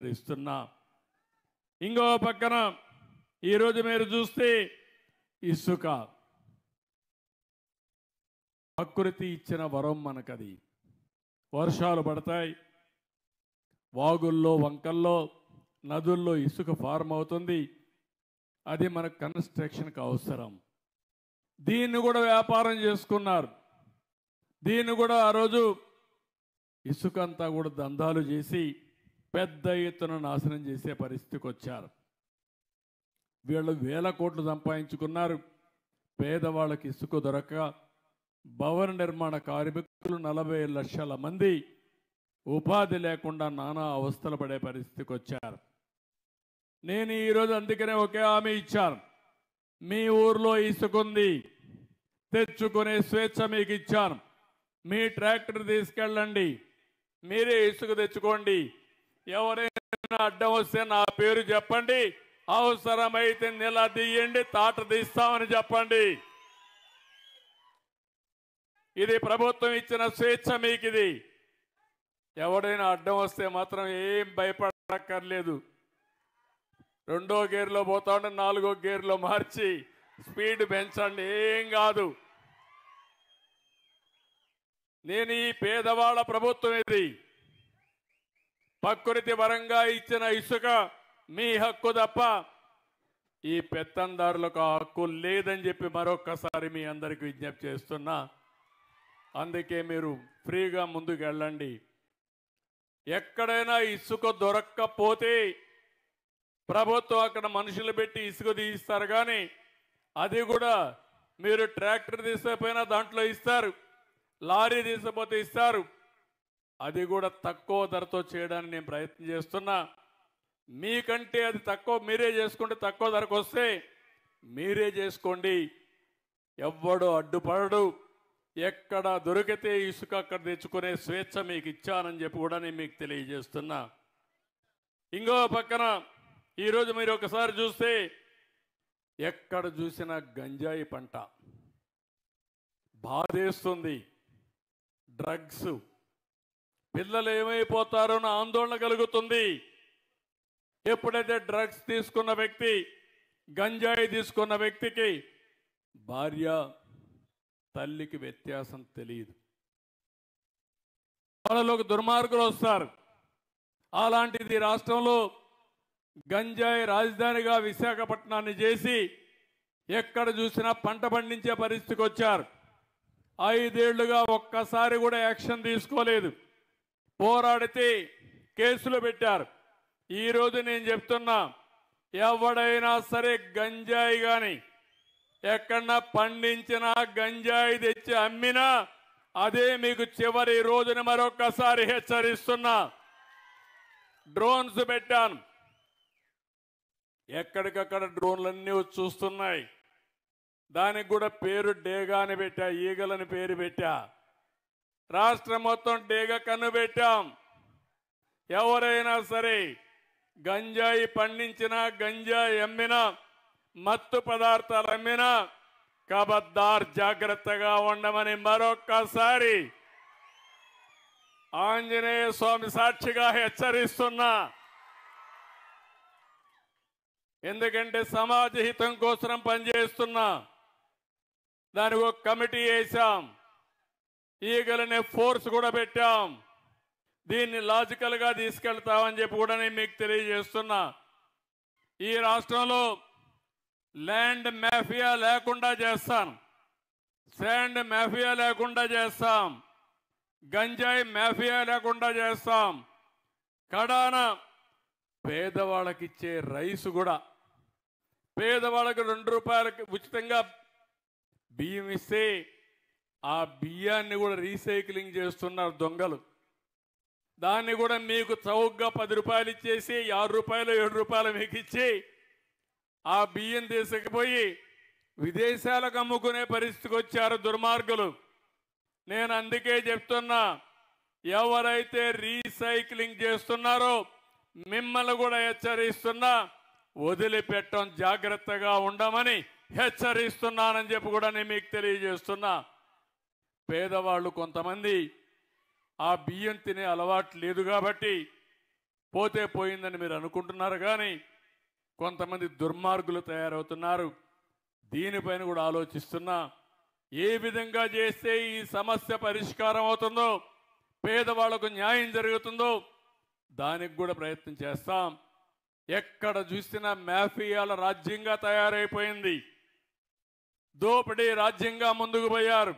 ఇస్తున్నా. ఇంకో పక్కన ఈరోజు మీరు చూస్తే ఇసుక ప్రకృతి ఇచ్చిన వరం మనకది. వర్షాలు పడతాయి, వాగుల్లో వంకల్లో నదుల్లో ఇసుక ఫార్మ్ అవుతుంది. అది మన కన్స్ట్రక్షన్కి అవసరం. దీన్ని కూడా వ్యాపారం చేసుకున్నారు. దీన్ని కూడా ఆ రోజు ఇసుక అంతా కూడా దందాలు చేసి పెద్ద ఎత్తున నాశనం చేసే పరిస్థితికి వచ్చారు. వీళ్ళు 1000 కోట్లు సంపాదించుకున్నారు. పేదవాళ్ళకి ఇసుక దొరక భవన నిర్మాణ కార్మికులు 40 లక్షల మంది ఉపాధి లేకుండా నానా అవస్థలు పడే పరిస్థితికి వచ్చారు. నేను ఈరోజు అందుకనే ఒకే హామీ ఇచ్చాను. మీ ఊర్లో ఇసుక ఉంది, తెచ్చుకునే స్వేచ్ఛ మీకు ఇచ్చాను. మీ ట్రాక్టర్ తీసుకెళ్ళండి, మీరే ఇసుక తెచ్చుకోండి. ఎవరైనా అడ్డం వస్తే నా పేరు చెప్పండి, అవసరమైతే నిలదీయండి, తాట తీస్తామని చెప్పండి. ఇది ప్రభుత్వం ఇచ్చిన స్వేచ్ఛ మీకు. ఇది ఎవడైనా అడ్డం వస్తే మాత్రం ఏం భయపడక్కర్లేదు. 2వ గేర్లో పోతా ఉంటే 4వ గేర్లో మార్చి స్పీడ్ పెంచండి, ఏం కాదు. నేను ఈ పేదవాళ్ళ ప్రభుత్వం ఇది. ప్రకృతి వరంగా ఇచ్చిన ఇసుక మీ హక్కు తప్ప ఈ పెత్తందారులకు ఆ హక్కు లేదని చెప్పి మరొక్కసారి మీ అందరికీ విజ్ఞప్తి చేస్తున్నా. అందుకే మీరు ఫ్రీగా ముందుకు వెళ్ళండి. ఎక్కడైనా ఇసుక దొరక్కపోతే ప్రభుత్వం అక్కడ మనుషులు పెట్టి ఇసుక తీయిస్తారు. కానీ అది కూడా మీరు ట్రాక్టర్ తీసుకపోయినా దాంట్లో ఇస్తారు, లారీ తీసుకపోతే ఇస్తారు. అది కూడా తక్కువ ధరతో చేయడానికి నేను ప్రయత్నం చేస్తున్నా. మీకంటే అది తక్కువ, మీరే చేసుకుంటే తక్కువ ధరకు వస్తే మీరే చేసుకోండి. ఎవ్వడు అడ్డుపడడు. ఎక్కడ దొరికితే ఇసుక అక్కడ తెచ్చుకునే స్వేచ్ఛ మీకు ఇచ్చానని చెప్పి కూడా నేను మీకు తెలియజేస్తున్నా. ఇంకో పక్కన ఈరోజు మీరు ఒకసారి చూస్తే ఎక్కడ చూసినా గంజాయి పంట బాధేస్తుంది. డ్రగ్స్, పిల్లలు ఏమైపోతారో అని ఆందోళన కలుగుతుంది. ఎప్పుడైతే డ్రగ్స్ తీసుకున్న వ్యక్తి, గంజాయి తీసుకున్న వ్యక్తికి భార్య తల్లికి వ్యత్యాసం తెలియదు. వాళ్ళలోకి దుర్మార్గులు వస్తారు. అలాంటిది రాష్ట్రంలో గంజాయి రాజధానిగా విశాఖపట్నాన్ని చేసి ఎక్కడ చూసినా పంట పండించే పరిస్థితికి వచ్చారు. 5 ఏళ్లుగా ఒక్కసారి కూడా యాక్షన్ తీసుకోలేదు. పోరాడితే కేసులు పెట్టారు. ఈరోజు నేను చెప్తున్నా, ఎవడైనా సరే గంజాయి కానీ ఎక్కడన్నా పండించిన గంజాయి తెచ్చి అమ్మినా అదే మీకు చివరి రోజున మరొక్కసారి హెచ్చరిస్తున్నా. డ్రోన్స్ పెట్టాను, ఎక్కడికక్కడ డ్రోన్లన్నీ చూస్తున్నాయి. దానికి కూడా పేరు డేగా అని పెట్టా, ఈగలని పేరు పెట్టా. రాష్ట్రం మొత్తం డేగ కన్ను పెట్టాం. ఎవరైనా సరే గంజాయి పండించినా, గంజాయి అమ్మినా, మత్తు పదార్థాలు అమ్మినా కబద్దార్ జాగ్రత్తగా ఉండమని మరొక్కసారి ఆంజనేయ స్వామి సాక్షిగా హెచ్చరిస్తున్నా. ఎందుకంటే సమాజ హితం కోసం పనిచేస్తున్నా. దానికి ఒక కమిటీ వేశాం, ఈగలనే ఫోర్స్ కూడా పెట్టాం. దీన్ని లాజికల్గా తీసుకెళ్తామని చెప్పి కూడా నేను మీకు తెలియజేస్తున్నా. ఈ రాష్ట్రంలో ల్యాండ్ మాఫియా లేకుండా చేస్తాం, శాండ్ మాఫియా లేకుండా చేస్తాం, గంజాయి మాఫియా లేకుండా చేస్తాం. కడాన పేదవాళ్ళకి ఇచ్చే రైసు కూడా, పేదవాళ్ళకి 2 రూపాయలకి ఉచితంగా బియ్యం ఇస్తే ఆ బియ్యాన్ని కూడా రీసైక్లింగ్ చేస్తున్నారు దొంగలు. దాన్ని కూడా మీకు చౌకగా 10 రూపాయలు ఇచ్చేసి 6 రూపాయలు 7 రూపాయలు మీకు ఇచ్చి ఆ బియ్యం తీసుకుపోయి విదేశాలకు అమ్ముకునే పరిస్థితికి వచ్చారు దుర్మార్గులు. నేను అందుకే చెప్తున్నా, ఎవరైతే రీసైక్లింగ్ చేస్తున్నారో మిమ్మల్ని కూడా హెచ్చరిస్తున్నా, వదిలిపెట్టం జాగ్రత్తగా ఉండమని హెచ్చరిస్తున్నానని చెప్పి కూడా నేను మీకు తెలియజేస్తున్నా. పేదవాళ్ళు కొంతమంది ఆ బియ్యం తినే అలవాటు లేదు కాబట్టి పోతే పోయిందని మీరు అనుకుంటున్నారు, కానీ కొంతమంది దుర్మార్గులు తయారవుతున్నారు. దీనిపైన కూడా ఆలోచిస్తున్నా. ఏ విధంగా చేస్తే ఈ సమస్య పరిష్కారం అవుతుందో, పేదవాళ్లకు న్యాయం జరుగుతుందో దానికి కూడా ప్రయత్నం చేస్తాం. ఎక్కడ చూసినా మాఫియాల రాజ్యంగా తయారైపోయింది. దోపిడీ రాజ్యంగా ముందుకు పోయారు.